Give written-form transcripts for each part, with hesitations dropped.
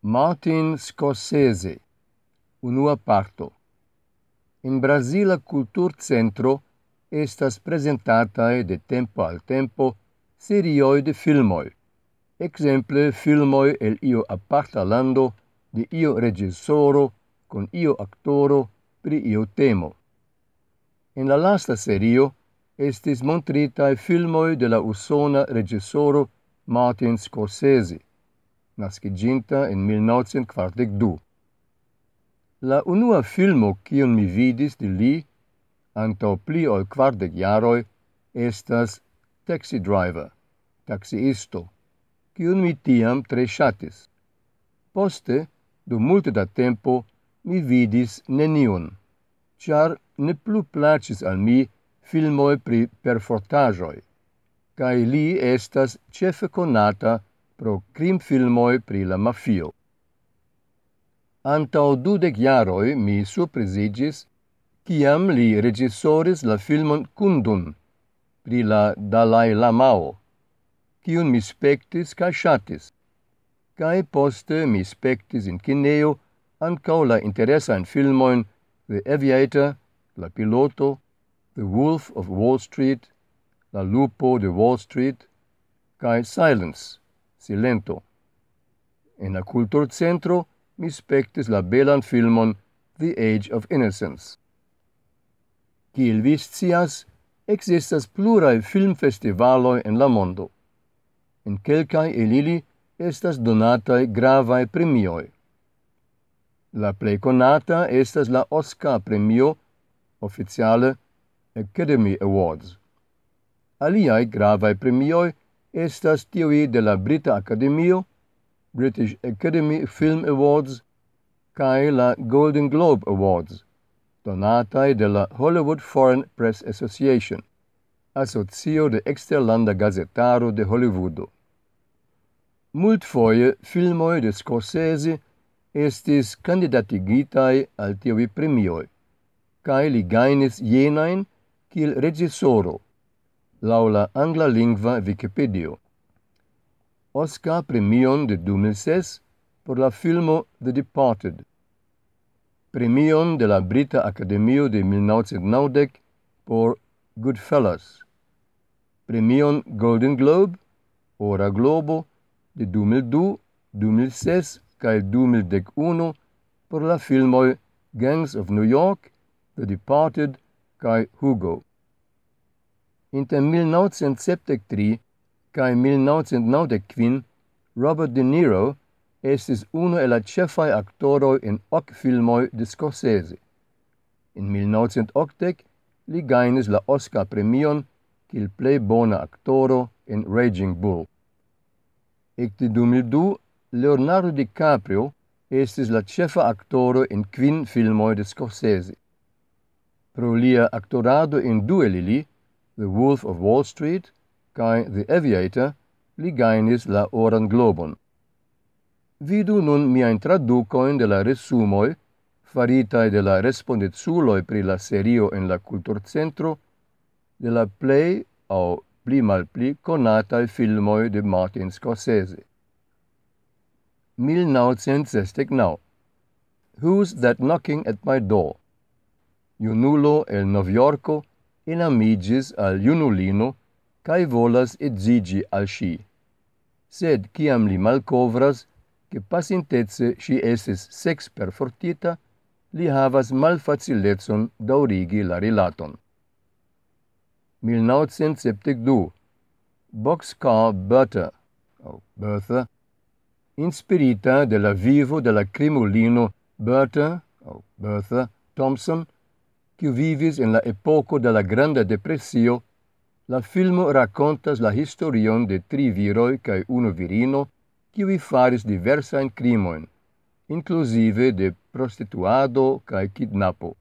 Martin Scorsese, unua parto. In Brasila Kulturcentro estas presentatae de tempo al tempo serioi de filmoi, exemple filmoi el io aparta lando de io regissoro con io actoro pri io temo. En la lasta serio estis montritae filmoi de la usona regissoro Martin Scorsese, nasciginta en 1942. La unua filmo kiun mi vidis de li, antau pli ol 40 jaroj, estas Taxi Driver, taxiisto, kiun mi tiam tre ŝatis. Poste, dum multe da tempo, mi vidis neniun, ĉar ne plu plaĉis al mi filmoj pri perfortaĵoj, kaj li estas ĉefe konata pro krimfilmoj pri la mafio. Antau 20 jaroj mi surprizigis, kiam li regissoris la filmon Kundun pri la Dalai Lamao, kiun mi spektis kaj ŝatis, kaj poste mi spektis in kineo ankaŭ la interesajn filmojn The Aviator, La Piloto, The Wolf of Wall Street, La Lupo de Wall Street, kaj Silence, Silento. En la Kulturcentro mi spektis la belan filmon The Age of Innocence. Kiel vi scias, ekzistas pluraj filmfestivaloj en la mondo. En kelkaj el ili estas donataj gravaj premioj. La plej konata estas la Oscar premio, oficiale Academy Awards. Aliaj gravaj premioj estas tiuj de la Brita Akademio, British Academy Film Awards, kaj la Golden Globe Awards, donataj de la Hollywood Foreign Press Association, asocio de eksterlanda gazetaro de Hollywoodo. Multfoje filmoj de Scorsese estis kandidatigitaj al tiuj premioj, kaj li gajnis jenajn kiel reĝisoro, laŭ la anglalingva Vikipedio. Oscar premion de 2006 por la filmo The Departed, premion de la Brita Akademio de 1990 por Goodfellas, premion Golden Globe, Ora Globo, de 2002, 2006 kaj 2011 por la filmoj Gangs of New York, The Departed kaj Hugo. Inter 1973 kaj 1995 Robert De Niro estis unu el la ĉefaj aktoroj en 8 filmoj de Scorsese. En 1980 li gajnis la Oscar premion kiel plej bona aktoro en Raging Bull. Ekde 2002 Leonardo DiCaprio estis la ĉefa aktoro en 5 filmoj de Scorsese. Pro lia aktorado en 2 el ili, The Wolf of Wall Street kaj The Aviator, li gajnis la Oran Globon. Vidu nun miajn tradukojn de la resumoj faritaj de la respondeculoj pri la serio en la Kulturcentro de la plej aŭ pli malpli konataj filmoj de Martin Scorsese. 1969. Who's That Knocking at My Door? Junulo el Novjorko enamiĝis al junulino kaj volas edziĝi al ŝi. Sed kiam li malkovras, ke pasintece ŝi estis seksperfortita, li havas malfacilecon daŭrigi la rilaton. 1972. Boxcar Bertha, inspirita de la vivo de la krimulino Bertha Thompson, kiu vivis en la epoko de la Granda Depresio, la filmo rakontas la historion de 3 viroj kaj 1 virino, kiuj faris diversajn krimojn, inkluzive de prostituado kaj kidnapo.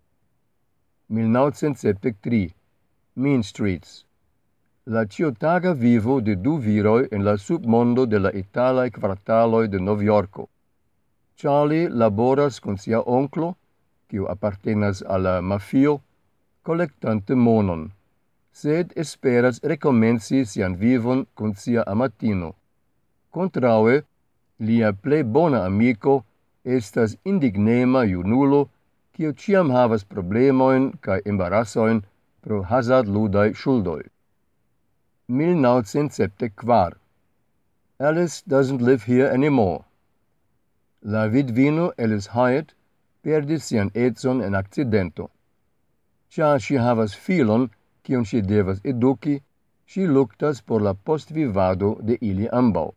1973. Mean Streets. La ĉiutaga vivo de 2 viroj en la submondo de la italaj kvartaloj de Novjorko. Charlie laboras kun sia onklo, kiu apartenas al la mafio, kolektante monon, sed esperas rekomenci sian vivon kun sia amatino. Kontraŭe, Lia plei bona amico estas indignema junulo, kiu ciam havas problemoin cae embarassoin pro hazard ludai schuldoi. 1974. Alice doesn't live here anymore. La vidvino Alice Hyatt perdis sian edzon en accidento. Cia si havas filon, cion si devas educi, si luctas por la postvivado de ili ambau.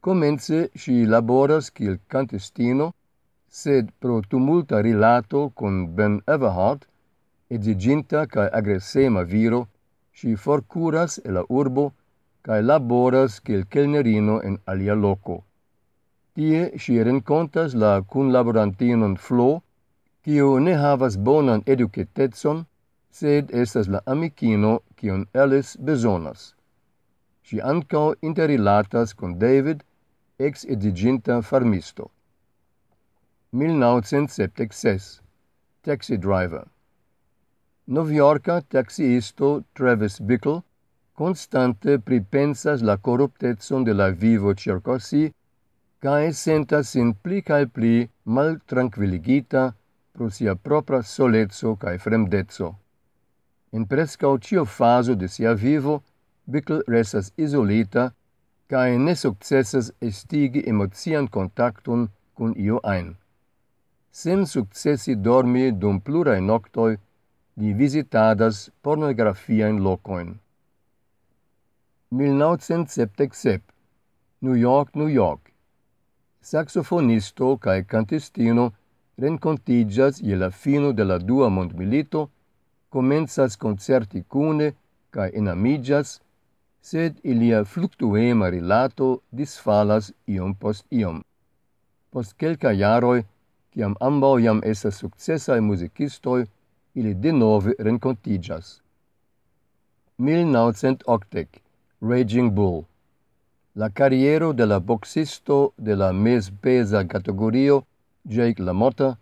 Comence si laboras kiel cantistino, sed pro tumulta rilato con Ben Everhart, exiginta cae aggressema viro, si forcuras e la urbo, cae laboras kiel kelnerino en alia loco. Tie si rencontas la cunlaborantinon Flo, kiu ne havas bonan educetetson, sed estas la amicino kion Alice besonas. Si ancao interrilatas con David, ex exiginta farmisto. 1976. Taxi driver. Novjorca taxiisto Travis Bickle constante pripensas la corruptetson de la vivo circa si, cae sentas sin pli cae pli mal tranquilligita pro sia propra solezzo cae fremdezzo. In prescau cio faso de sia vivo, Bickle restas isolita, cae ne successas estigi emotian contacton cun io ein. Sen successi dormi dum plurae noctoi, li visitadas pornografiaen locoin. 1977. New York, New York. Saxofonisto cae cantistino rencontigas je la fino de la dua mondmilito, comenzas concerti cune cae enamigas, sed ilia fluctuema rilato disfalas iom post iom. Post quelca jaroi, ciam ambau jam estas successae musicistoi, ili de nove rencontigas. 1980. Raging Bull. La carriero de la boxisto de la mes-pesa categorio Jake LaMotta,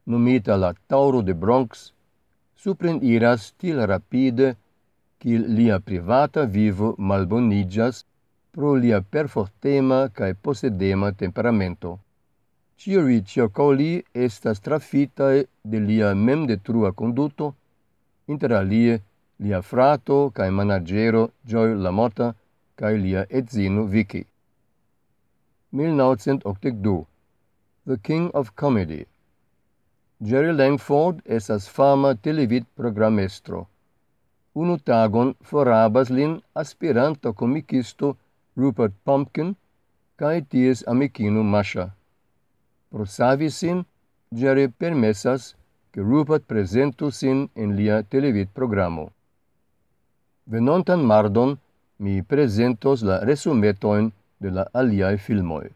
nomita la Tauro de Bronx, supreniras til rapide quil lia privata vivo malbonigas pro lia perfortema cae possedema temperamento. Ciui circau li estas trafitae de lia memdetrua conduto, inter alie lia frato cae managero Joy LaMotta cae lia edzino Vicky. 1982. The King of Comedy. Jerry Langford estas fama televid programestro. Unu tagon forabas lin aspiranta comicisto Rupert Pumpkin cae ties amicino Masha. Pro savi sin, Jerry permessas che Rupert presentu sin en lia televid programo. Venontan mardon mi presentos la resumetoin de la aliae filmoi.